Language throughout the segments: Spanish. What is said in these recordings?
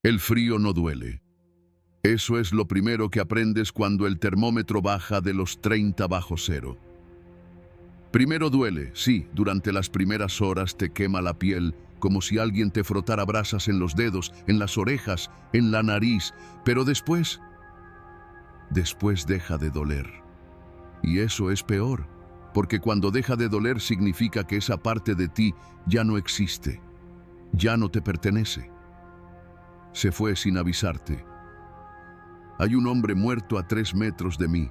El frío no duele. Eso es lo primero que aprendes cuando el termómetro baja de los 30 bajo cero. Primero duele, sí, durante las primeras horas te quema la piel, como si alguien te frotara brasas en los dedos, en las orejas, en la nariz, pero después deja de doler. Y eso es peor, porque cuando deja de doler significa que esa parte de ti ya no existe, ya no te pertenece. Se fue sin avisarte. Hay un hombre muerto a 3 metros de mí.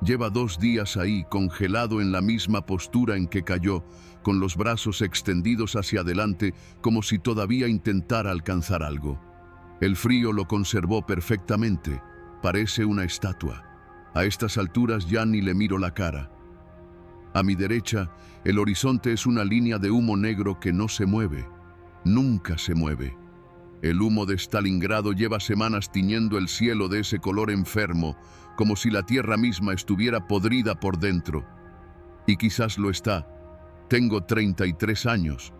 Lleva 2 días ahí, congelado en la misma postura en que cayó, con los brazos extendidos hacia adelante, como si todavía intentara alcanzar algo. El frío lo conservó perfectamente. Parece una estatua. A estas alturas ya ni le miro la cara. A mi derecha, el horizonte es una línea de humo negro que no se mueve. Nunca se mueve. El humo de Stalingrado lleva semanas tiñendo el cielo de ese color enfermo, como si la tierra misma estuviera podrida por dentro. Y quizás lo está. Tengo 33 años.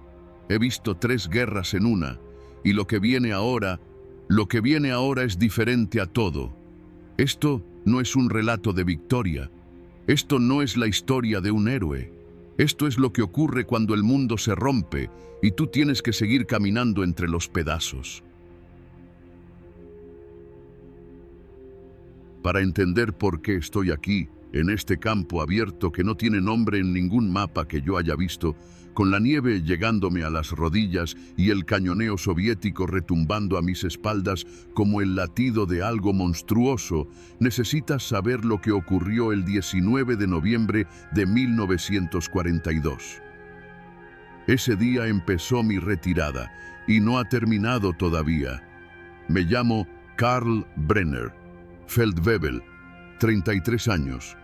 He visto 3 guerras en una, y lo que viene ahora es diferente a todo. Esto no es un relato de victoria. Esto no es la historia de un héroe. Esto es lo que ocurre cuando el mundo se rompe y tú tienes que seguir caminando entre los pedazos. Para entender por qué estoy aquí, en este campo abierto que no tiene nombre en ningún mapa que yo haya visto, con la nieve llegándome a las rodillas y el cañoneo soviético retumbando a mis espaldas como el latido de algo monstruoso, necesitas saber lo que ocurrió el 19 de noviembre de 1942. Ese día empezó mi retirada y no ha terminado todavía. Me llamo Karl Brenner, Feldwebel, 33 años.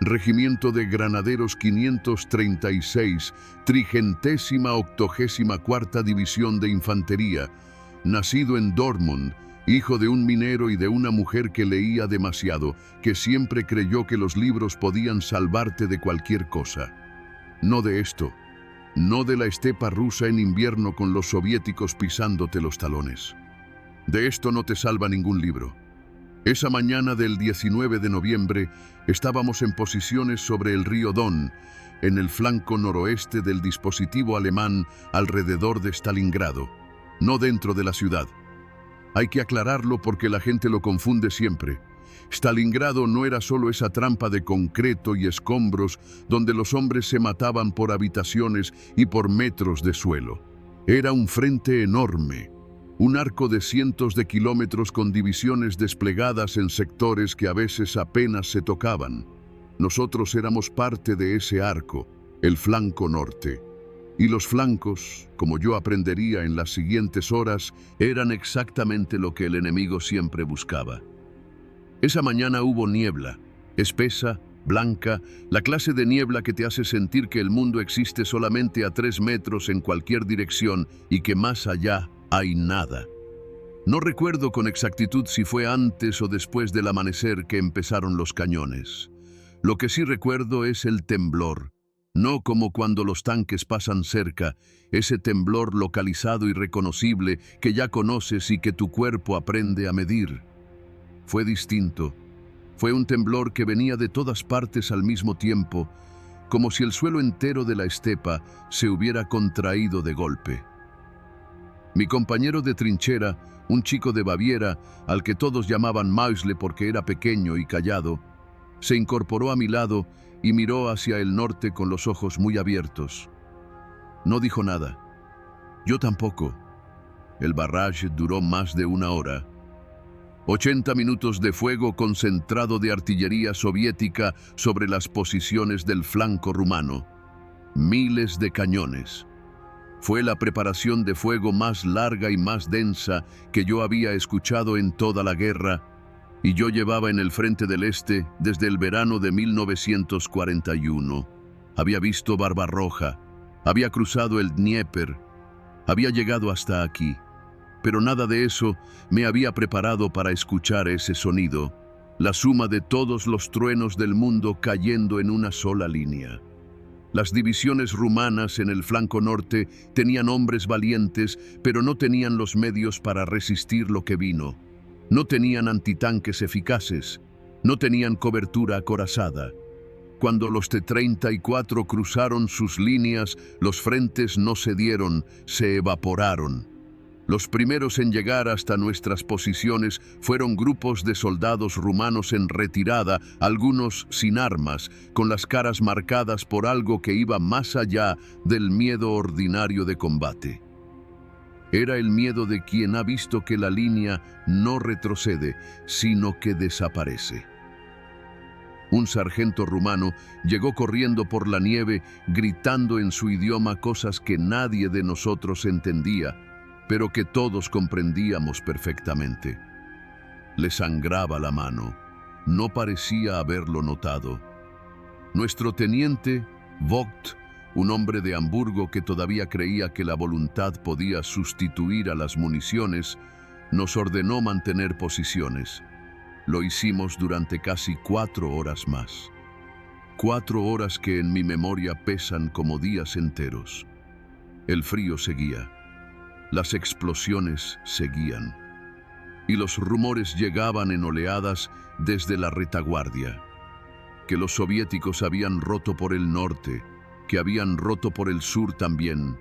Regimiento de Granaderos 536, 384ª División de Infantería, nacido en Dortmund, hijo de un minero y de una mujer que leía demasiado, que siempre creyó que los libros podían salvarte de cualquier cosa. No de esto, no de la estepa rusa en invierno con los soviéticos pisándote los talones. De esto no te salva ningún libro. Esa mañana del 19 de noviembre estábamos en posiciones sobre el río Don, en el flanco noroeste del dispositivo alemán alrededor de Stalingrado, no dentro de la ciudad. Hay que aclararlo porque la gente lo confunde siempre. Stalingrado no era solo esa trampa de concreto y escombros donde los hombres se mataban por habitaciones y por metros de suelo. Era un frente enorme. Un arco de cientos de kilómetros con divisiones desplegadas en sectores que a veces apenas se tocaban. Nosotros éramos parte de ese arco, el flanco norte. Y los flancos, como yo aprendería en las siguientes horas, eran exactamente lo que el enemigo siempre buscaba. Esa mañana hubo niebla, espesa, blanca, la clase de niebla que te hace sentir que el mundo existe solamente a 3 metros en cualquier dirección y que más allá hay nada. No recuerdo con exactitud si fue antes o después del amanecer que empezaron los cañones. Lo que sí recuerdo es el temblor, no como cuando los tanques pasan cerca, ese temblor localizado y reconocible que ya conoces y que tu cuerpo aprende a medir. Fue distinto. Fue un temblor que venía de todas partes al mismo tiempo, como si el suelo entero de la estepa se hubiera contraído de golpe. Mi compañero de trinchera, un chico de Baviera, al que todos llamaban Mäusle porque era pequeño y callado, se incorporó a mi lado y miró hacia el norte con los ojos muy abiertos. No dijo nada. Yo tampoco. El barrage duró más de 1 hora. 80 minutos de fuego concentrado de artillería soviética sobre las posiciones del flanco rumano. Miles de cañones. Fue la preparación de fuego más larga y más densa que yo había escuchado en toda la guerra, y yo llevaba en el frente del este desde el verano de 1941. Había visto Barbarroja, había cruzado el Dnieper, había llegado hasta aquí, pero nada de eso me había preparado para escuchar ese sonido, la suma de todos los truenos del mundo cayendo en una sola línea. Las divisiones rumanas en el flanco norte tenían hombres valientes, pero no tenían los medios para resistir lo que vino. No tenían antitanques eficaces, no tenían cobertura acorazada. Cuando los T-34 cruzaron sus líneas, los frentes no cedieron, se evaporaron. Los primeros en llegar hasta nuestras posiciones fueron grupos de soldados rumanos en retirada, algunos sin armas, con las caras marcadas por algo que iba más allá del miedo ordinario de combate. Era el miedo de quien ha visto que la línea no retrocede, sino que desaparece. Un sargento rumano llegó corriendo por la nieve, gritando en su idioma cosas que nadie de nosotros entendía, pero que todos comprendíamos perfectamente. Le sangraba la mano. No parecía haberlo notado. Nuestro teniente, Vogt, un hombre de Hamburgo que todavía creía que la voluntad podía sustituir a las municiones, nos ordenó mantener posiciones. Lo hicimos durante casi 4 horas más. 4 horas que en mi memoria pesan como días enteros. El frío seguía. Las explosiones seguían. Y los rumores llegaban en oleadas desde la retaguardia. Que los soviéticos habían roto por el norte, que habían roto por el sur también,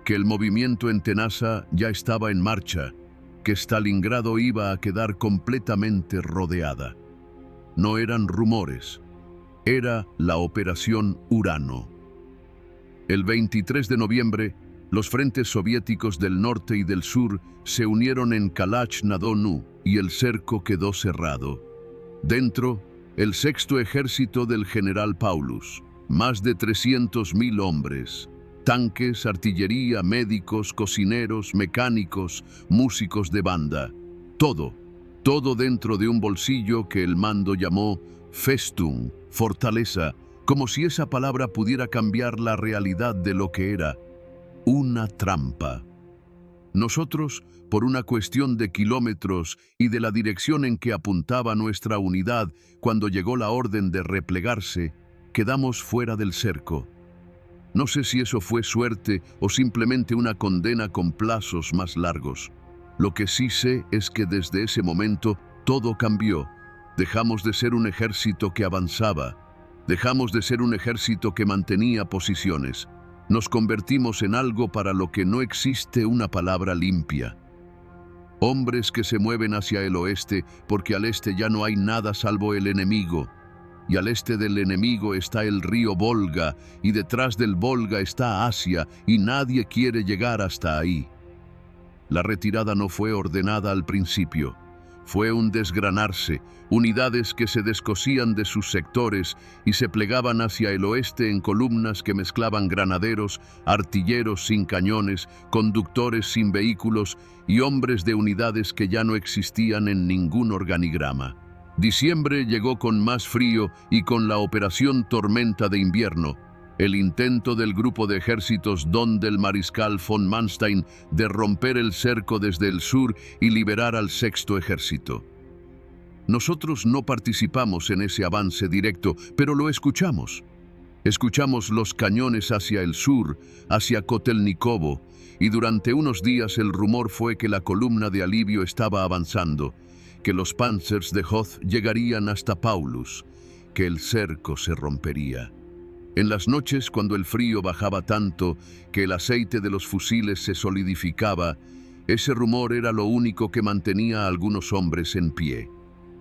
que el movimiento en Tenaza ya estaba en marcha, que Stalingrado iba a quedar completamente rodeada. No eran rumores, era la Operación Urano. El 23 de noviembre, los frentes soviéticos del norte y del sur se unieron en Kalach-na-Donu y el cerco quedó cerrado. Dentro, el sexto ejército del general Paulus, más de 300.000 hombres, tanques, artillería, médicos, cocineros, mecánicos, músicos de banda. Todo dentro de un bolsillo que el mando llamó Festung, fortaleza, como si esa palabra pudiera cambiar la realidad de lo que era. Una trampa. Nosotros, por una cuestión de kilómetros y de la dirección en que apuntaba nuestra unidad cuando llegó la orden de replegarse, quedamos fuera del cerco. No sé si eso fue suerte o simplemente una condena con plazos más largos. Lo que sí sé es que desde ese momento todo cambió. Dejamos de ser un ejército que avanzaba. Dejamos de ser un ejército que mantenía posiciones. Nos convertimos en algo para lo que no existe una palabra limpia. Hombres que se mueven hacia el oeste porque al este ya no hay nada salvo el enemigo. Y al este del enemigo está el río Volga, y detrás del Volga está Asia, y nadie quiere llegar hasta ahí. La retirada no fue ordenada al principio. Fue un desgranarse, unidades que se descosían de sus sectores y se plegaban hacia el oeste en columnas que mezclaban granaderos, artilleros sin cañones, conductores sin vehículos y hombres de unidades que ya no existían en ningún organigrama. Diciembre llegó con más frío y con la operación Tormenta de Invierno, el intento del grupo de ejércitos del mariscal von Manstein de romper el cerco desde el sur y liberar al sexto ejército. Nosotros no participamos en ese avance directo, pero lo escuchamos. Escuchamos los cañones hacia el sur, hacia Kotelnikovo, y durante unos días el rumor fue que la columna de alivio estaba avanzando, que los panzers de Hoth llegarían hasta Paulus, que el cerco se rompería. En las noches, cuando el frío bajaba tanto que el aceite de los fusiles se solidificaba, ese rumor era lo único que mantenía a algunos hombres en pie.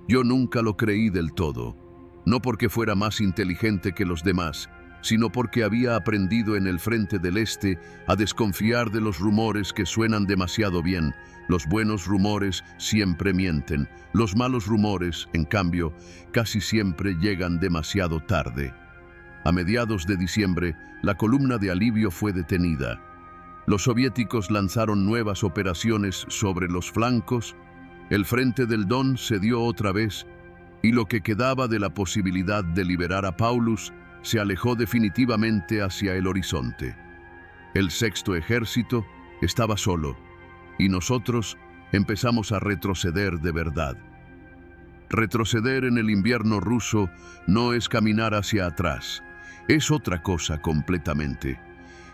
Yo nunca lo creí del todo, no porque fuera más inteligente que los demás, sino porque había aprendido en el frente del este a desconfiar de los rumores que suenan demasiado bien. Los buenos rumores siempre mienten, los malos rumores, en cambio, casi siempre llegan demasiado tarde. A mediados de diciembre, la columna de alivio fue detenida. Los soviéticos lanzaron nuevas operaciones sobre los flancos, el frente del Don cedió otra vez, y lo que quedaba de la posibilidad de liberar a Paulus se alejó definitivamente hacia el horizonte. El sexto ejército estaba solo, y nosotros empezamos a retroceder de verdad. Retroceder en el invierno ruso no es caminar hacia atrás, Es otra cosa completamente.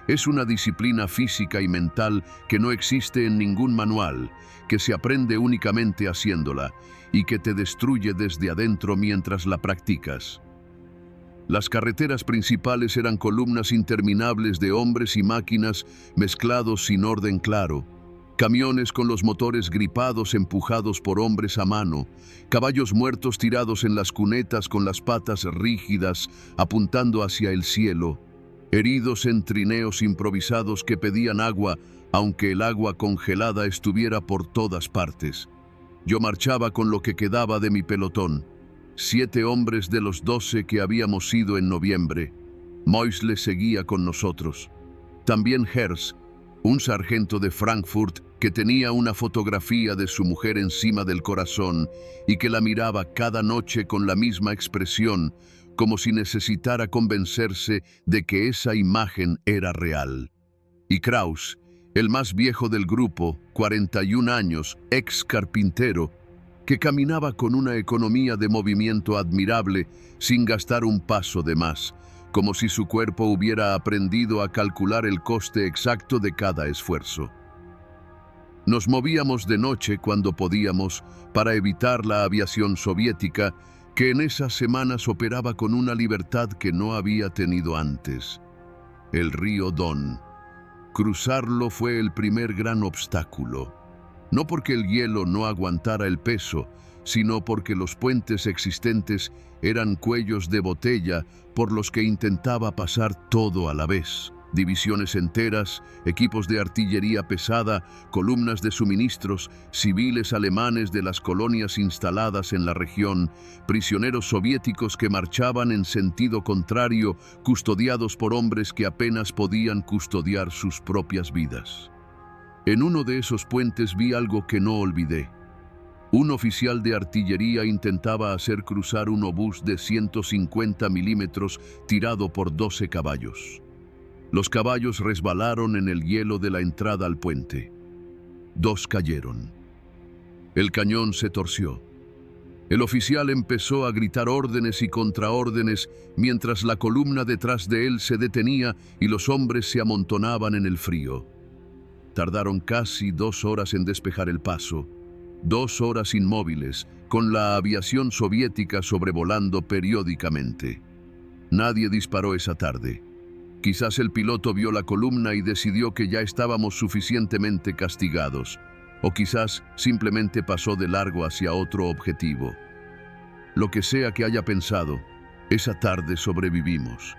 Es una disciplina física y mental que no existe en ningún manual, que se aprende únicamente haciéndola y que te destruye desde adentro mientras la practicas. Las carreteras principales eran columnas interminables de hombres y máquinas mezclados sin orden claro. Camiones con los motores gripados empujados por hombres a mano, caballos muertos tirados en las cunetas con las patas rígidas apuntando hacia el cielo, heridos en trineos improvisados que pedían agua, aunque el agua congelada estuviera por todas partes. Yo marchaba con lo que quedaba de mi pelotón, 7 hombres de los 12 que habíamos ido en noviembre. Moisle seguía con nosotros. También Herz, un sargento de Frankfurt que tenía una fotografía de su mujer encima del corazón y que la miraba cada noche con la misma expresión, como si necesitara convencerse de que esa imagen era real. Y Kraus, el más viejo del grupo, 41 años, ex carpintero, que caminaba con una economía de movimiento admirable sin gastar un paso de más, como si su cuerpo hubiera aprendido a calcular el coste exacto de cada esfuerzo. Nos movíamos de noche cuando podíamos para evitar la aviación soviética, que en esas semanas operaba con una libertad que no había tenido antes. El río Don. Cruzarlo fue el primer gran obstáculo. No porque el hielo no aguantara el peso, sino porque los puentes existentes eran cuellos de botella por los que intentaba pasar todo a la vez. Divisiones enteras, equipos de artillería pesada, columnas de suministros, civiles alemanes de las colonias instaladas en la región, prisioneros soviéticos que marchaban en sentido contrario, custodiados por hombres que apenas podían custodiar sus propias vidas. En uno de esos puentes vi algo que no olvidé. Un oficial de artillería intentaba hacer cruzar un obús de 150 milímetros tirado por 12 caballos. Los caballos resbalaron en el hielo de la entrada al puente. 2 cayeron. El cañón se torció. El oficial empezó a gritar órdenes y contraórdenes mientras la columna detrás de él se detenía y los hombres se amontonaban en el frío. Tardaron casi 2 horas en despejar el paso. 2 horas inmóviles, con la aviación soviética sobrevolando periódicamente. Nadie disparó esa tarde. Quizás el piloto vio la columna y decidió que ya estábamos suficientemente castigados, o quizás simplemente pasó de largo hacia otro objetivo. Lo que sea que haya pensado, esa tarde sobrevivimos.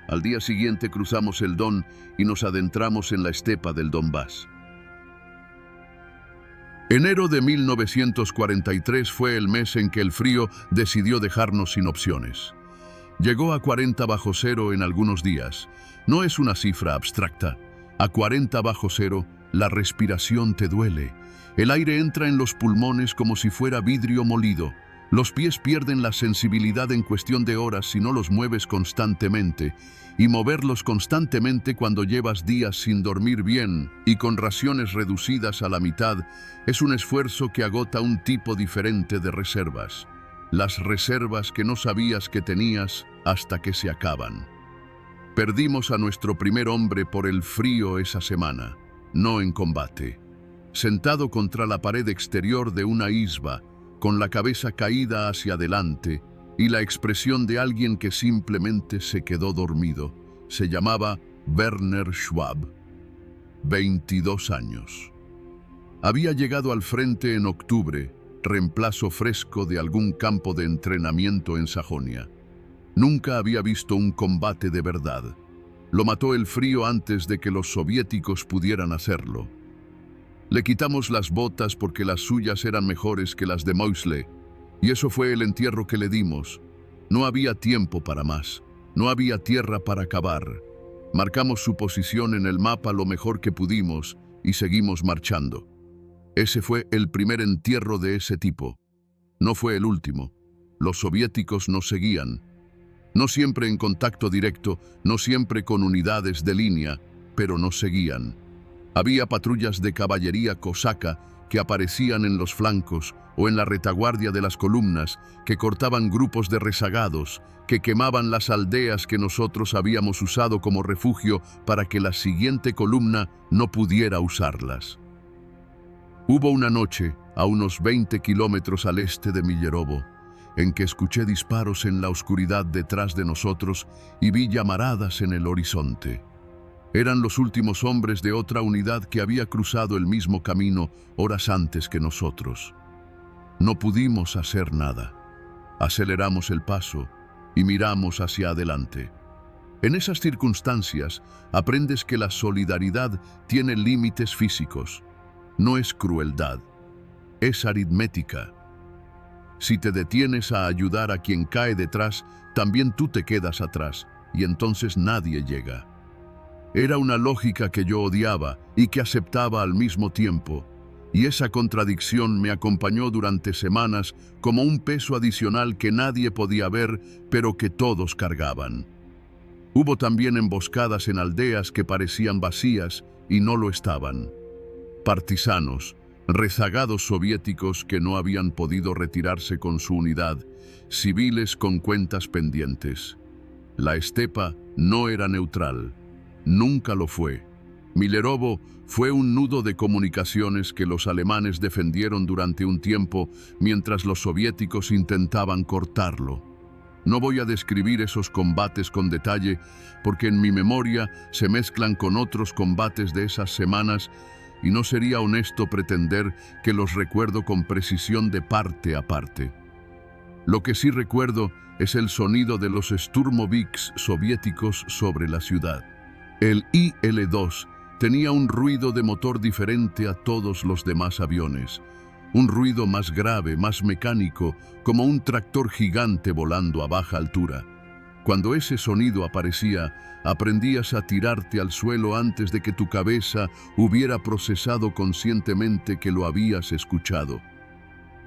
Al día siguiente cruzamos el Don y nos adentramos en la estepa del Donbass. Enero de 1943 fue el mes en que el frío decidió dejarnos sin opciones. Llegó a 40 bajo cero en algunos días. No es una cifra abstracta. A 40 bajo cero, la respiración te duele. El aire entra en los pulmones como si fuera vidrio molido. Los pies pierden la sensibilidad en cuestión de horas si no los mueves constantemente. Y moverlos constantemente cuando llevas días sin dormir bien y con raciones reducidas a la mitad es un esfuerzo que agota un tipo diferente de reservas. Las reservas que no sabías que tenías hasta que se acaban. Perdimos a nuestro primer hombre por el frío esa semana, no en combate. Sentado contra la pared exterior de una isba, con la cabeza caída hacia adelante y la expresión de alguien que simplemente se quedó dormido, se llamaba Werner Schwab. 22 años. Había llegado al frente en octubre, reemplazo fresco de algún campo de entrenamiento en Sajonia. Nunca había visto un combate de verdad. Lo mató el frío antes de que los soviéticos pudieran hacerlo. Le quitamos las botas porque las suyas eran mejores que las de Moisle, y eso fue el entierro que le dimos. No había tiempo para más, no había tierra para cavar. Marcamos su posición en el mapa lo mejor que pudimos y seguimos marchando. Ese fue el primer entierro de ese tipo. No fue el último. Los soviéticos nos seguían. No siempre en contacto directo, no siempre con unidades de línea, pero nos seguían. Había patrullas de caballería cosaca que aparecían en los flancos o en la retaguardia de las columnas, que cortaban grupos de rezagados, que quemaban las aldeas que nosotros habíamos usado como refugio para que la siguiente columna no pudiera usarlas. Hubo una noche, a unos 20 kilómetros al este de Millerovo, en que escuché disparos en la oscuridad detrás de nosotros y vi llamaradas en el horizonte. Eran los últimos hombres de otra unidad que había cruzado el mismo camino horas antes que nosotros. No pudimos hacer nada. Aceleramos el paso y miramos hacia adelante. En esas circunstancias aprendes que la solidaridad tiene límites físicos. No es crueldad, es aritmética. Si te detienes a ayudar a quien cae detrás, también tú te quedas atrás y entonces nadie llega. Era una lógica que yo odiaba y que aceptaba al mismo tiempo, y esa contradicción me acompañó durante semanas como un peso adicional que nadie podía ver, pero que todos cargaban. Hubo también emboscadas en aldeas que parecían vacías y no lo estaban. Partisanos, rezagados soviéticos que no habían podido retirarse con su unidad, civiles con cuentas pendientes. La estepa no era neutral. Nunca lo fue. Millerovo fue un nudo de comunicaciones que los alemanes defendieron durante un tiempo mientras los soviéticos intentaban cortarlo. No voy a describir esos combates con detalle porque en mi memoria se mezclan con otros combates de esas semanas y no sería honesto pretender que los recuerdo con precisión de parte a parte. Lo que sí recuerdo es el sonido de los Sturmovix soviéticos sobre la ciudad. El IL-2 tenía un ruido de motor diferente a todos los demás aviones. Un ruido más grave, más mecánico, como un tractor gigante volando a baja altura. Cuando ese sonido aparecía, aprendías a tirarte al suelo antes de que tu cabeza hubiera procesado conscientemente que lo habías escuchado.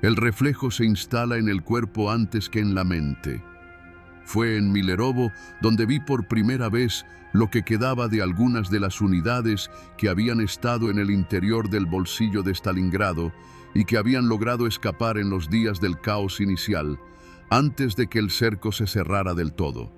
El reflejo se instala en el cuerpo antes que en la mente. Fue en Millerovo donde vi por primera vez lo que quedaba de algunas de las unidades que habían estado en el interior del bolsillo de Stalingrado y que habían logrado escapar en los días del caos inicial, antes de que el cerco se cerrara del todo.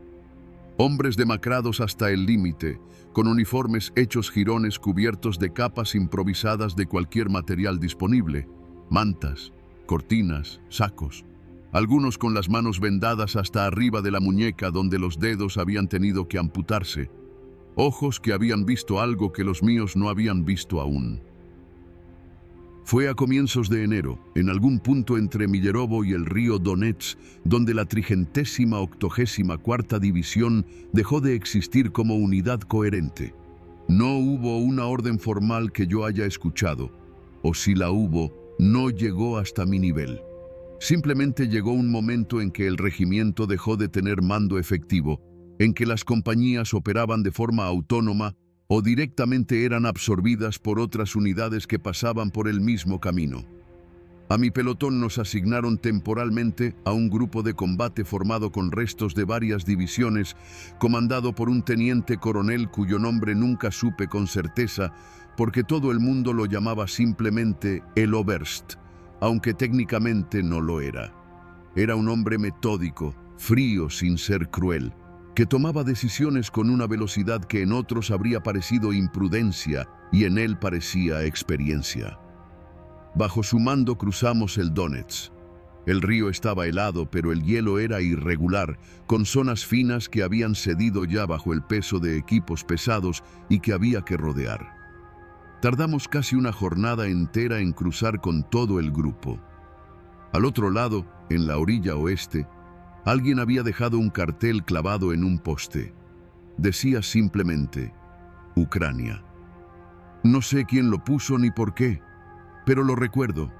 Hombres demacrados hasta el límite, con uniformes hechos jirones cubiertos de capas improvisadas de cualquier material disponible, mantas, cortinas, sacos. Algunos con las manos vendadas hasta arriba de la muñeca donde los dedos habían tenido que amputarse. Ojos que habían visto algo que los míos no habían visto aún. Fue a comienzos de enero, en algún punto entre Millerovo y el río Donets, donde la 384ª División dejó de existir como unidad coherente. No hubo una orden formal que yo haya escuchado, o si la hubo, no llegó hasta mi nivel. Simplemente llegó un momento en que el regimiento dejó de tener mando efectivo, en que las compañías operaban de forma autónoma o directamente eran absorbidas por otras unidades que pasaban por el mismo camino. A mi pelotón nos asignaron temporalmente a un grupo de combate formado con restos de varias divisiones, comandado por un teniente coronel cuyo nombre nunca supe con certeza, porque todo el mundo lo llamaba simplemente el Oberst, aunque técnicamente no lo era. Era un hombre metódico, frío sin ser cruel, que tomaba decisiones con una velocidad que en otros habría parecido imprudencia y en él parecía experiencia. Bajo su mando cruzamos el Donets. El río estaba helado, pero el hielo era irregular, con zonas finas que habían cedido ya bajo el peso de equipos pesados y que había que rodear. Tardamos casi una jornada entera en cruzar con todo el grupo. Al otro lado, en la orilla oeste, alguien había dejado un cartel clavado en un poste. Decía simplemente, Ucrania. No sé quién lo puso ni por qué, pero lo recuerdo.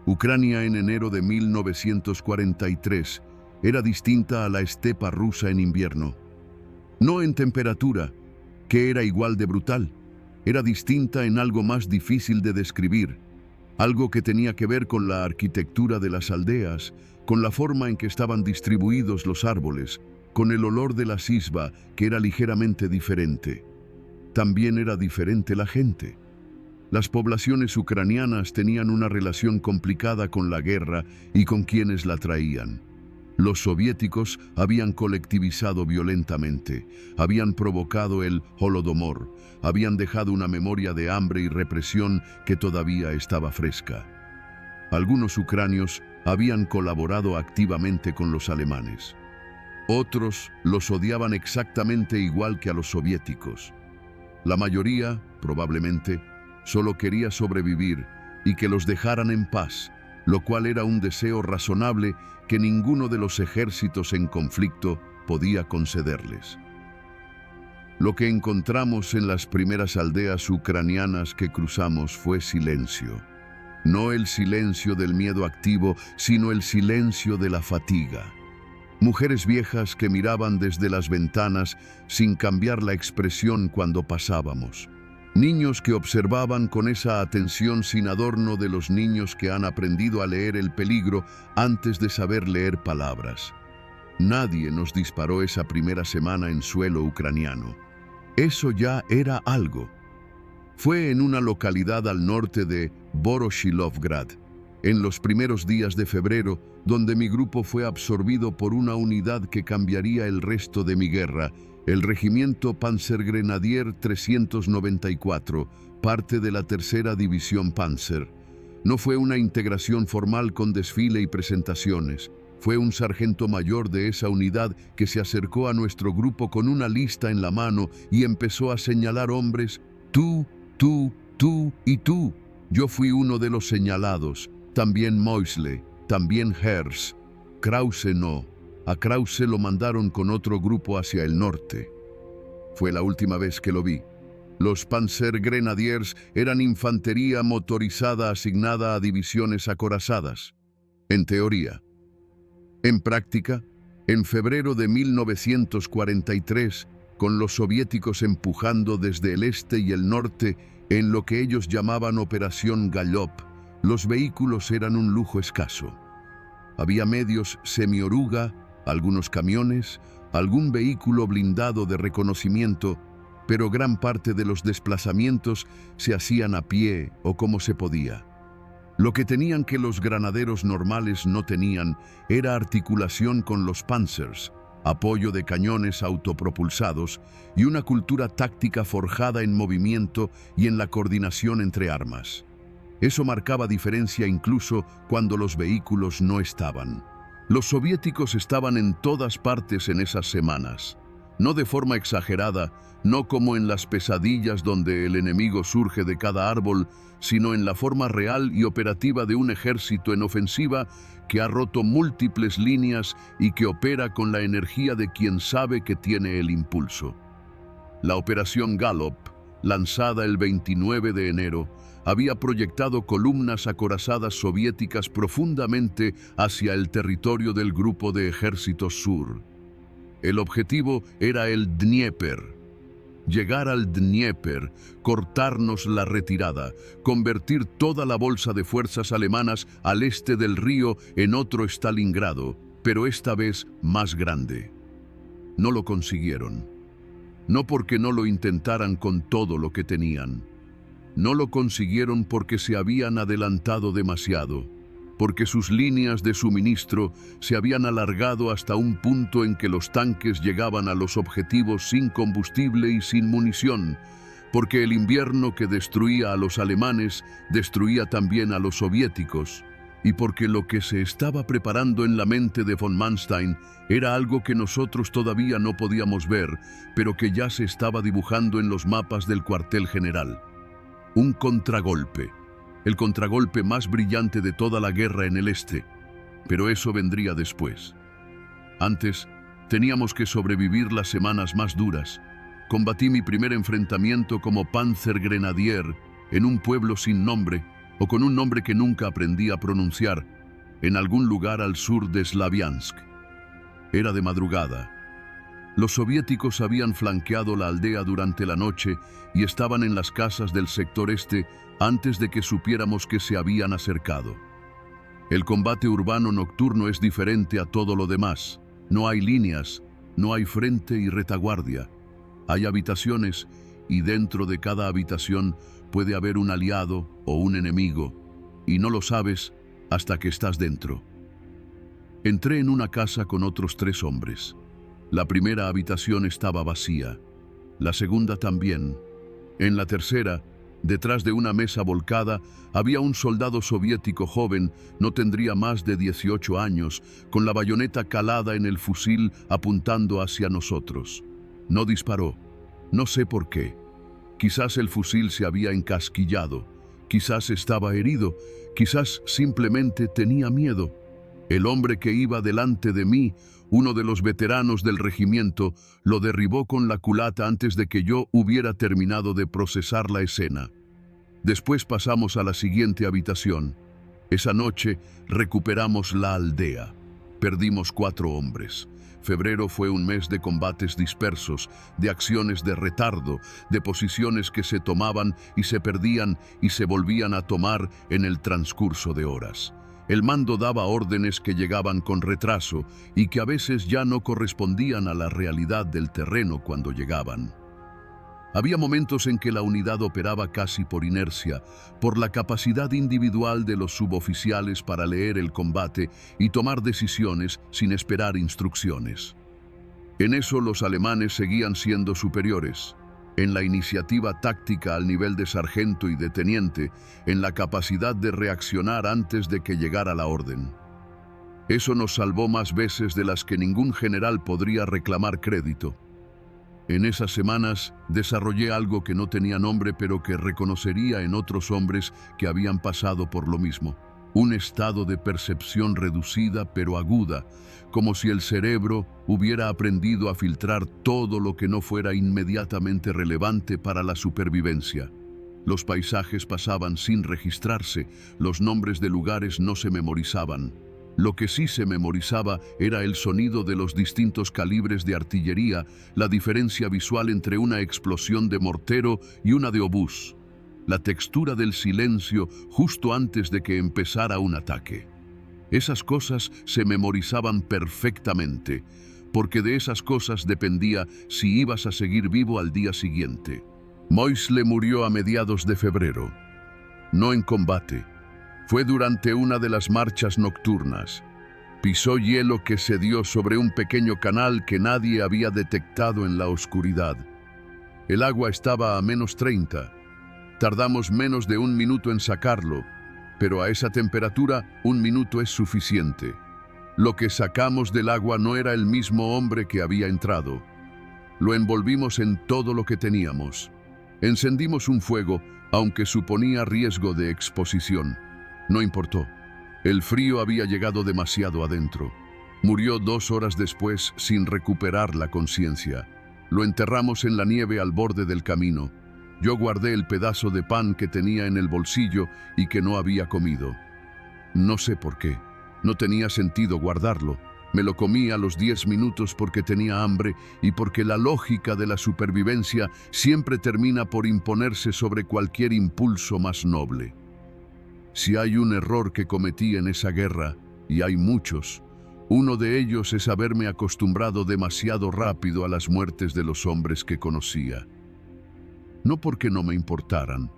Ucrania en enero de 1943 era distinta a la estepa rusa en invierno. No en temperatura, que era igual de brutal. Era distinta en algo más difícil de describir, algo que tenía que ver con la arquitectura de las aldeas, con la forma en que estaban distribuidos los árboles, con el olor de la sisba, que era ligeramente diferente. También era diferente la gente. Las poblaciones ucranianas tenían una relación complicada con la guerra y con quienes la traían. Los soviéticos habían colectivizado violentamente, habían provocado el Holodomor, habían dejado una memoria de hambre y represión que todavía estaba fresca. Algunos ucranios habían colaborado activamente con los alemanes. Otros los odiaban exactamente igual que a los soviéticos. La mayoría, probablemente, solo quería sobrevivir y que los dejaran en paz, lo cual era un deseo razonable que ninguno de los ejércitos en conflicto podía concederles. Lo que encontramos en las primeras aldeas ucranianas que cruzamos fue silencio. No el silencio del miedo activo, sino el silencio de la fatiga. Mujeres viejas que miraban desde las ventanas sin cambiar la expresión cuando pasábamos. Niños que observaban con esa atención sin adorno de los niños que han aprendido a leer el peligro antes de saber leer palabras. Nadie nos disparó esa primera semana en suelo ucraniano. Eso ya era algo. Fue en una localidad al norte de Voroshilovgrad, en los primeros días de febrero, donde mi grupo fue absorbido por una unidad que cambiaría el resto de mi guerra, el Regimiento Panzergrenadier 394, parte de la Tercera División Panzer. No fue una integración formal con desfile y presentaciones. Fue un sargento mayor de esa unidad que se acercó a nuestro grupo con una lista en la mano y empezó a señalar hombres. Tú, tú, tú y tú. Yo fui uno de los señalados. También Moisle, también Herz. Krause no. A Krause lo mandaron con otro grupo hacia el norte. Fue la última vez que lo vi. Los Panzergrenadiers eran infantería motorizada asignada a divisiones acorazadas. En teoría. En práctica, en febrero de 1943, con los soviéticos empujando desde el este y el norte en lo que ellos llamaban Operación Gallop, los vehículos eran un lujo escaso. Había medios semioruga, algunos camiones, algún vehículo blindado de reconocimiento, pero gran parte de los desplazamientos se hacían a pie o como se podía. Lo que tenían que los granaderos normales no tenían era articulación con los panzers, apoyo de cañones autopropulsados y una cultura táctica forjada en movimiento y en la coordinación entre armas. Eso marcaba diferencia incluso cuando los vehículos no estaban. Los soviéticos estaban en todas partes en esas semanas. No de forma exagerada, no como en las pesadillas donde el enemigo surge de cada árbol, sino en la forma real y operativa de un ejército en ofensiva que ha roto múltiples líneas y que opera con la energía de quien sabe que tiene el impulso. La Operación Gallop, lanzada el 29 de enero, había proyectado columnas acorazadas soviéticas profundamente hacia el territorio del Grupo de Ejércitos Sur. El objetivo era el Dnieper. Llegar al Dnieper, cortarnos la retirada, convertir toda la bolsa de fuerzas alemanas al este del río en otro Stalingrado, pero esta vez más grande. No lo consiguieron. No porque no lo intentaran con todo lo que tenían. No lo consiguieron porque se habían adelantado demasiado, porque sus líneas de suministro se habían alargado hasta un punto en que los tanques llegaban a los objetivos sin combustible y sin munición, porque el invierno que destruía a los alemanes destruía también a los soviéticos, y porque lo que se estaba preparando en la mente de von Manstein era algo que nosotros todavía no podíamos ver, pero que ya se estaba dibujando en los mapas del cuartel general. Un contragolpe. El contragolpe más brillante de toda la guerra en el este, pero eso vendría después. Antes, teníamos que sobrevivir las semanas más duras. Combatí mi primer enfrentamiento como Panzergrenadier en un pueblo sin nombre, o con un nombre que nunca aprendí a pronunciar, en algún lugar al sur de Slaviansk. Era de madrugada. Los soviéticos habían flanqueado la aldea durante la noche y estaban en las casas del sector este antes de que supiéramos que se habían acercado. El combate urbano nocturno es diferente a todo lo demás. No hay líneas, no hay frente y retaguardia. Hay habitaciones y dentro de cada habitación puede haber un aliado o un enemigo, y no lo sabes hasta que estás dentro. Entré en una casa con otros 3 hombres. La primera habitación estaba vacía, la segunda también. En la tercera, detrás de una mesa volcada, había un soldado soviético joven, no tendría más de 18 años, con la bayoneta calada en el fusil apuntando hacia nosotros. No disparó. No sé por qué. Quizás el fusil se había encasquillado, quizás estaba herido, quizás simplemente tenía miedo. El hombre que iba delante de mí, uno de los veteranos del regimiento, lo derribó con la culata antes de que yo hubiera terminado de procesar la escena. Después pasamos a la siguiente habitación. Esa noche recuperamos la aldea. Perdimos 4 hombres. Febrero fue un mes de combates dispersos, de acciones de retardo, de posiciones que se tomaban y se perdían y se volvían a tomar en el transcurso de horas. El mando daba órdenes que llegaban con retraso y que a veces ya no correspondían a la realidad del terreno cuando llegaban. Había momentos en que la unidad operaba casi por inercia, por la capacidad individual de los suboficiales para leer el combate y tomar decisiones sin esperar instrucciones. En eso los alemanes seguían siendo superiores, en la iniciativa táctica al nivel de sargento y de teniente, en la capacidad de reaccionar antes de que llegara la orden. Eso nos salvó más veces de las que ningún general podría reclamar crédito. En esas semanas desarrollé algo que no tenía nombre pero que reconocería en otros hombres que habían pasado por lo mismo. Un estado de percepción reducida pero aguda, como si el cerebro hubiera aprendido a filtrar todo lo que no fuera inmediatamente relevante para la supervivencia. Los paisajes pasaban sin registrarse, los nombres de lugares no se memorizaban. Lo que sí se memorizaba era el sonido de los distintos calibres de artillería, la diferencia visual entre una explosión de mortero y una de obús, la textura del silencio justo antes de que empezara un ataque. Esas cosas se memorizaban perfectamente, porque de esas cosas dependía si ibas a seguir vivo al día siguiente. Moisle murió a mediados de febrero, no en combate. Fue durante una de las marchas nocturnas. Pisó hielo que se dio sobre un pequeño canal que nadie había detectado en la oscuridad. El agua estaba a -30. Tardamos menos de 1 minuto en sacarlo, pero a esa temperatura 1 minuto es suficiente. Lo que sacamos del agua no era el mismo hombre que había entrado. Lo envolvimos en todo lo que teníamos. Encendimos un fuego, aunque suponía riesgo de exposición. No importó. El frío había llegado demasiado adentro. Murió 2 horas después sin recuperar la conciencia. Lo enterramos en la nieve al borde del camino. Yo guardé el pedazo de pan que tenía en el bolsillo y que no había comido. No sé por qué. No tenía sentido guardarlo. Me lo comí a los 10 minutos porque tenía hambre y porque la lógica de la supervivencia siempre termina por imponerse sobre cualquier impulso más noble. Si hay un error que cometí en esa guerra, y hay muchos, uno de ellos es haberme acostumbrado demasiado rápido a las muertes de los hombres que conocía. No porque no me importaran,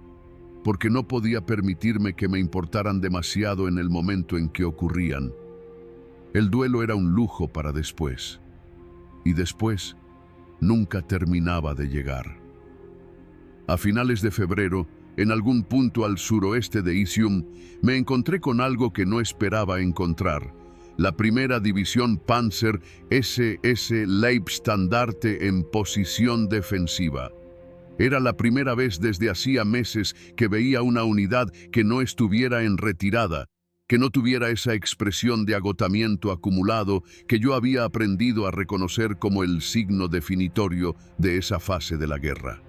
porque no podía permitirme que me importaran demasiado en el momento en que ocurrían. El duelo era un lujo para después, y después nunca terminaba de llegar. A finales de febrero, en algún punto al suroeste de Isium, me encontré con algo que no esperaba encontrar: la primera división Panzer SS Leibstandarte en posición defensiva. Era la primera vez desde hacía meses que veía una unidad que no estuviera en retirada, que no tuviera esa expresión de agotamiento acumulado que yo había aprendido a reconocer como el signo definitorio de esa fase de la guerra.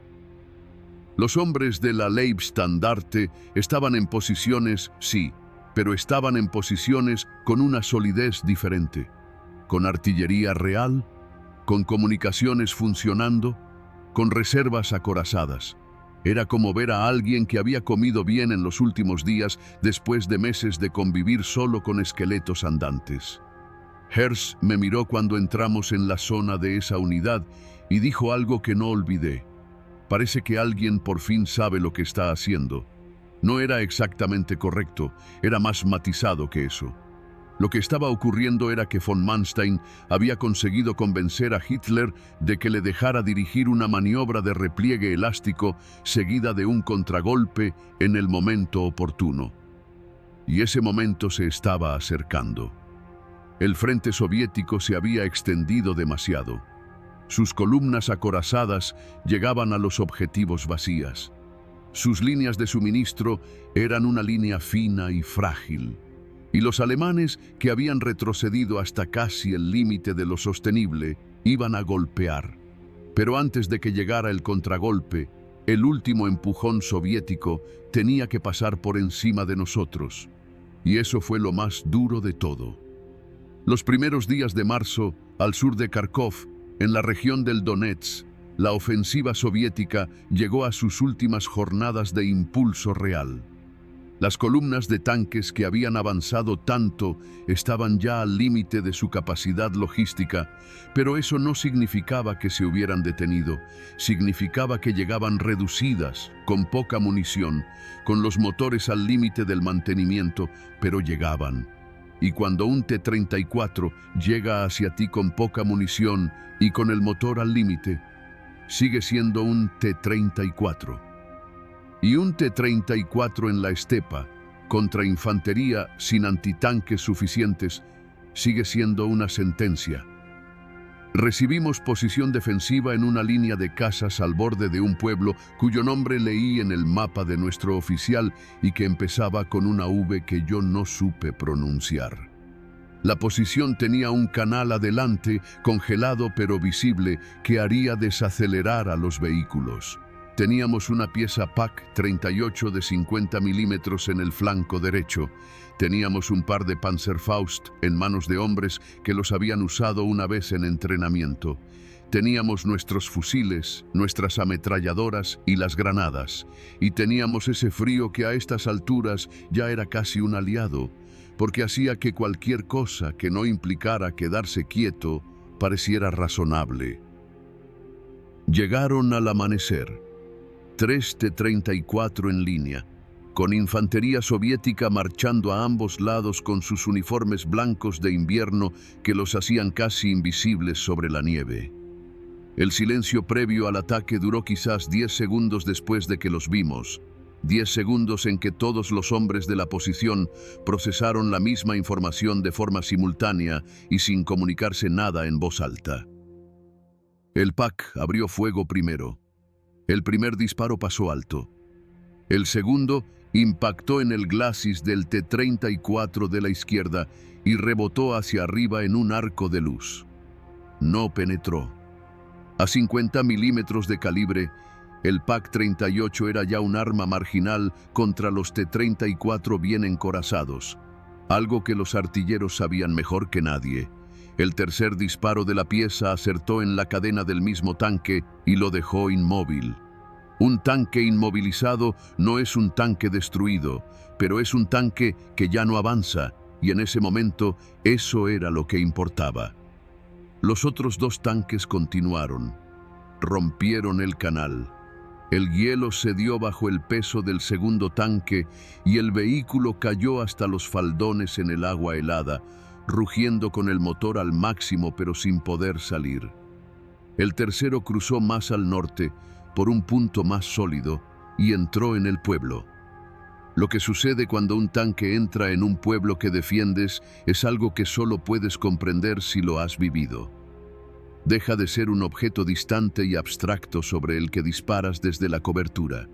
Los hombres de la Leibstandarte estaban en posiciones, sí, pero estaban en posiciones con una solidez diferente, con artillería real, con comunicaciones funcionando, con reservas acorazadas. Era como ver a alguien que había comido bien en los últimos días después de meses de convivir solo con esqueletos andantes. Herz me miró cuando entramos en la zona de esa unidad y dijo algo que no olvidé. Parece que alguien por fin sabe lo que está haciendo. No era exactamente correcto, era más matizado que eso. Lo que estaba ocurriendo era que von Manstein había conseguido convencer a Hitler de que le dejara dirigir una maniobra de repliegue elástico seguida de un contragolpe en el momento oportuno. Y ese momento se estaba acercando. El frente soviético se había extendido demasiado. Sus columnas acorazadas llegaban a los objetivos vacías. Sus líneas de suministro eran una línea fina y frágil. Y los alemanes, que habían retrocedido hasta casi el límite de lo sostenible, iban a golpear. Pero antes de que llegara el contragolpe, el último empujón soviético tenía que pasar por encima de nosotros. Y eso fue lo más duro de todo. Los primeros días de marzo, al sur de Kharkov, en la región del Donetsk, la ofensiva soviética llegó a sus últimas jornadas de impulso real. Las columnas de tanques que habían avanzado tanto estaban ya al límite de su capacidad logística, pero eso no significaba que se hubieran detenido. Significaba que llegaban reducidas, con poca munición, con los motores al límite del mantenimiento, pero llegaban. Y cuando un T-34 llega hacia ti con poca munición y con el motor al límite, sigue siendo un T-34. Y un T-34 en la estepa, contra infantería sin antitanques suficientes, sigue siendo una sentencia. Recibimos posición defensiva en una línea de casas al borde de un pueblo cuyo nombre leí en el mapa de nuestro oficial y que empezaba con una V que yo no supe pronunciar. La posición tenía un canal adelante, congelado pero visible, que haría desacelerar a los vehículos. Teníamos una pieza PaK-38 de 50 milímetros en el flanco derecho. Teníamos un par de Panzerfaust en manos de hombres que los habían usado una vez en entrenamiento. Teníamos nuestros fusiles, nuestras ametralladoras y las granadas. Y teníamos ese frío que a estas alturas ya era casi un aliado, porque hacía que cualquier cosa que no implicara quedarse quieto pareciera razonable. Llegaron al amanecer. 3 T-34 en línea, con infantería soviética marchando a ambos lados con sus uniformes blancos de invierno que los hacían casi invisibles sobre la nieve. El silencio previo al ataque duró quizás 10 segundos después de que los vimos, 10 segundos en que todos los hombres de la posición procesaron la misma información de forma simultánea y sin comunicarse nada en voz alta. El PaK abrió fuego primero. El primer disparo pasó alto. El segundo impactó en el glacis del T-34 de la izquierda y rebotó hacia arriba en un arco de luz. No penetró. A 50 milímetros de calibre, el PaK-38 era ya un arma marginal contra los T-34 bien encorazados, algo que los artilleros sabían mejor que nadie. El tercer disparo de la pieza acertó en la cadena del mismo tanque y lo dejó inmóvil. Un tanque inmovilizado no es un tanque destruido, pero es un tanque que ya no avanza, y en ese momento eso era lo que importaba. Los otros dos tanques continuaron. Rompieron el canal. El hielo cedió bajo el peso del segundo tanque y el vehículo cayó hasta los faldones en el agua helada, rugiendo con el motor al máximo pero sin poder salir. El tercero cruzó más al norte, por un punto más sólido, y entró en el pueblo. Lo que sucede cuando un tanque entra en un pueblo que defiendes es algo que solo puedes comprender si lo has vivido. Deja de ser un objeto distante y abstracto sobre el que disparas desde la cobertura.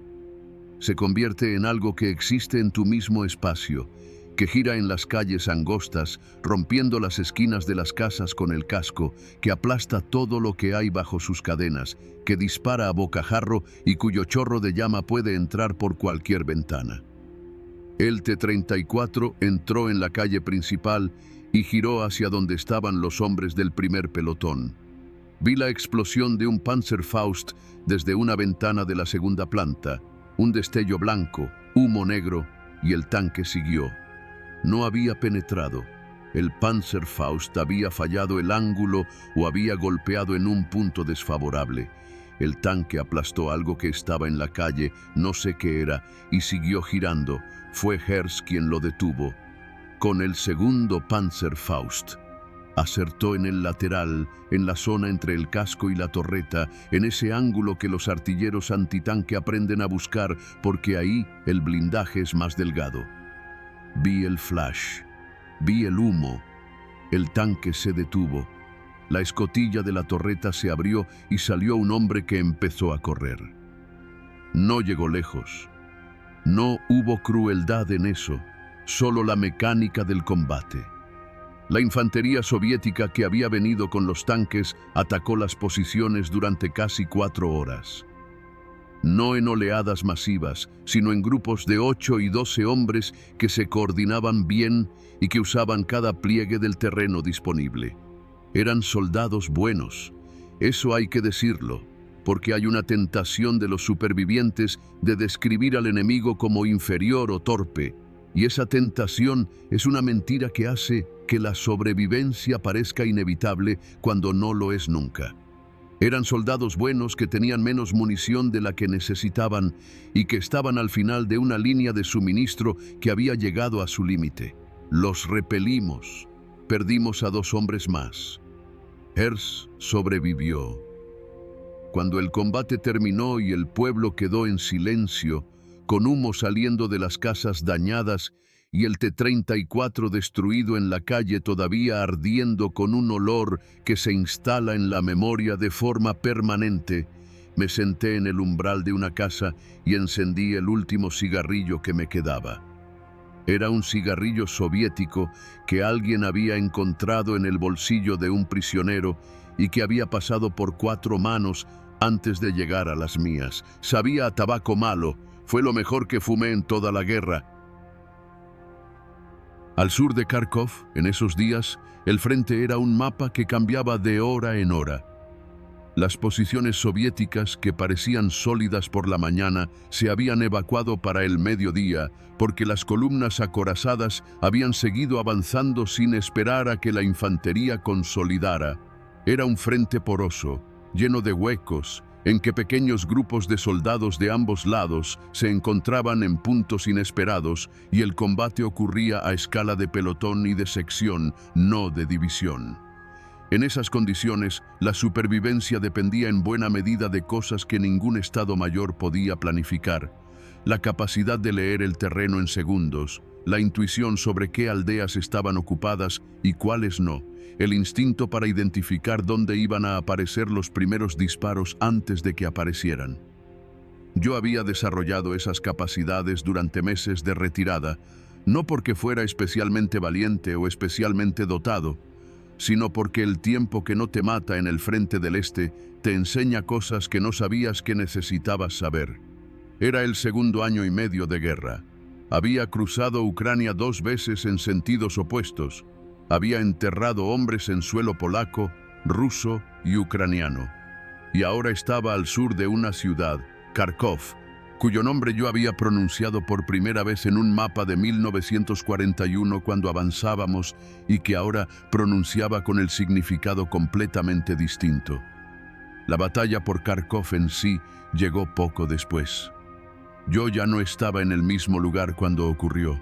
Se convierte en algo que existe en tu mismo espacio, que gira en las calles angostas, rompiendo las esquinas de las casas con el casco, que aplasta todo lo que hay bajo sus cadenas, que dispara a bocajarro y cuyo chorro de llama puede entrar por cualquier ventana. El T-34 entró en la calle principal y giró hacia donde estaban los hombres del primer pelotón. Vi la explosión de un Panzerfaust desde una ventana de la segunda planta, un destello blanco, humo negro, y el tanque siguió. No había penetrado. El Panzerfaust había fallado el ángulo o había golpeado en un punto desfavorable. El tanque aplastó algo que estaba en la calle, no sé qué era, y siguió girando. Fue Herz quien lo detuvo. Con el segundo Panzerfaust. Acertó en el lateral, en la zona entre el casco y la torreta, en ese ángulo que los artilleros antitanque aprenden a buscar, porque ahí el blindaje es más delgado. Vi el flash, vi el humo. El tanque se detuvo. La escotilla de la torreta se abrió y salió un hombre que empezó a correr. No llegó lejos. No hubo crueldad en eso, solo la mecánica del combate. La infantería soviética que había venido con los tanques atacó las posiciones durante casi 4 horas. No en oleadas masivas, sino en grupos de 8 y 12 hombres que se coordinaban bien y que usaban cada pliegue del terreno disponible. Eran soldados buenos, eso hay que decirlo, porque hay una tentación de los supervivientes de describir al enemigo como inferior o torpe, y esa tentación es una mentira que hace que la sobrevivencia parezca inevitable cuando no lo es nunca. Eran soldados buenos que tenían menos munición de la que necesitaban y que estaban al final de una línea de suministro que había llegado a su límite. Los repelimos. Perdimos a 2 hombres más. Herz sobrevivió. Cuando el combate terminó y el pueblo quedó en silencio, con humo saliendo de las casas dañadas y el T-34 destruido en la calle todavía ardiendo con un olor que se instala en la memoria de forma permanente, me senté en el umbral de una casa y encendí el último cigarrillo que me quedaba. Era un cigarrillo soviético que alguien había encontrado en el bolsillo de un prisionero y que había pasado por 4 manos antes de llegar a las mías. Sabía a tabaco malo, fue lo mejor que fumé en toda la guerra. Al sur de Kharkov, en esos días, el frente era un mapa que cambiaba de hora en hora. Las posiciones soviéticas, que parecían sólidas por la mañana, se habían evacuado para el mediodía, porque las columnas acorazadas habían seguido avanzando sin esperar a que la infantería consolidara. Era un frente poroso, lleno de huecos, en que pequeños grupos de soldados de ambos lados se encontraban en puntos inesperados y el combate ocurría a escala de pelotón y de sección, no de división. En esas condiciones, la supervivencia dependía en buena medida de cosas que ningún Estado Mayor podía planificar: la capacidad de leer el terreno en segundos, la intuición sobre qué aldeas estaban ocupadas y cuáles no, el instinto para identificar dónde iban a aparecer los primeros disparos antes de que aparecieran. Yo había desarrollado esas capacidades durante meses de retirada, no porque fuera especialmente valiente o especialmente dotado, sino porque el tiempo que no te mata en el frente del este te enseña cosas que no sabías que necesitabas saber. Era el 2.5 años de guerra. Había cruzado Ucrania 2 veces en sentidos opuestos. Había enterrado hombres en suelo polaco, ruso y ucraniano. Y ahora estaba al sur de una ciudad, Kharkov, cuyo nombre yo había pronunciado por primera vez en un mapa de 1941 cuando avanzábamos y que ahora pronunciaba con el significado completamente distinto. La batalla por Kharkov en sí llegó poco después. Yo ya no estaba en el mismo lugar cuando ocurrió.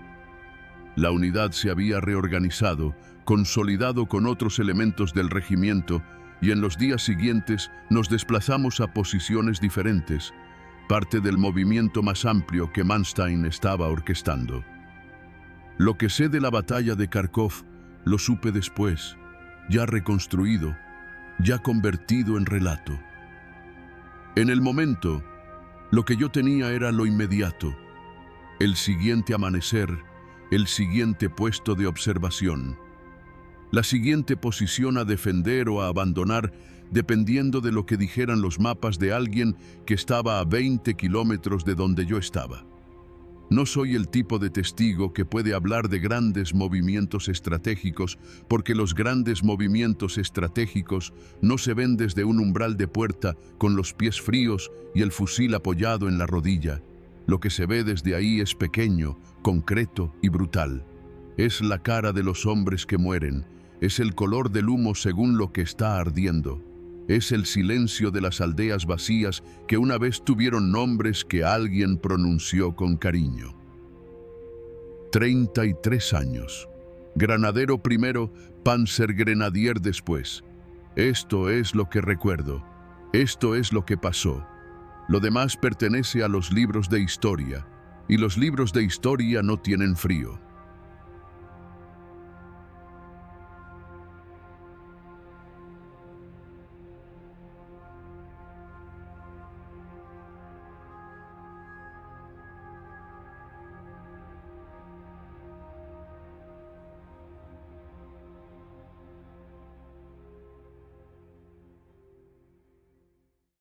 La unidad se había reorganizado, consolidado con otros elementos del regimiento, y en los días siguientes nos desplazamos a posiciones diferentes, parte del movimiento más amplio que Manstein estaba orquestando. Lo que sé de la batalla de Kharkov lo supe después, ya reconstruido, ya convertido en relato. En el momento, lo que yo tenía era lo inmediato, el siguiente amanecer, el siguiente puesto de observación, la siguiente posición a defender o a abandonar, dependiendo de lo que dijeran los mapas de alguien que estaba a 20 kilómetros de donde yo estaba. No soy el tipo de testigo que puede hablar de grandes movimientos estratégicos, porque los grandes movimientos estratégicos no se ven desde un umbral de puerta con los pies fríos y el fusil apoyado en la rodilla. Lo que se ve desde ahí es pequeño, concreto y brutal. Es la cara de los hombres que mueren, es el color del humo según lo que está ardiendo. Es el silencio de las aldeas vacías que una vez tuvieron nombres que alguien pronunció con cariño. 33 años. Granadero primero, Panzergrenadier después. Esto es lo que recuerdo. Esto es lo que pasó. Lo demás pertenece a los libros de historia, y los libros de historia no tienen frío.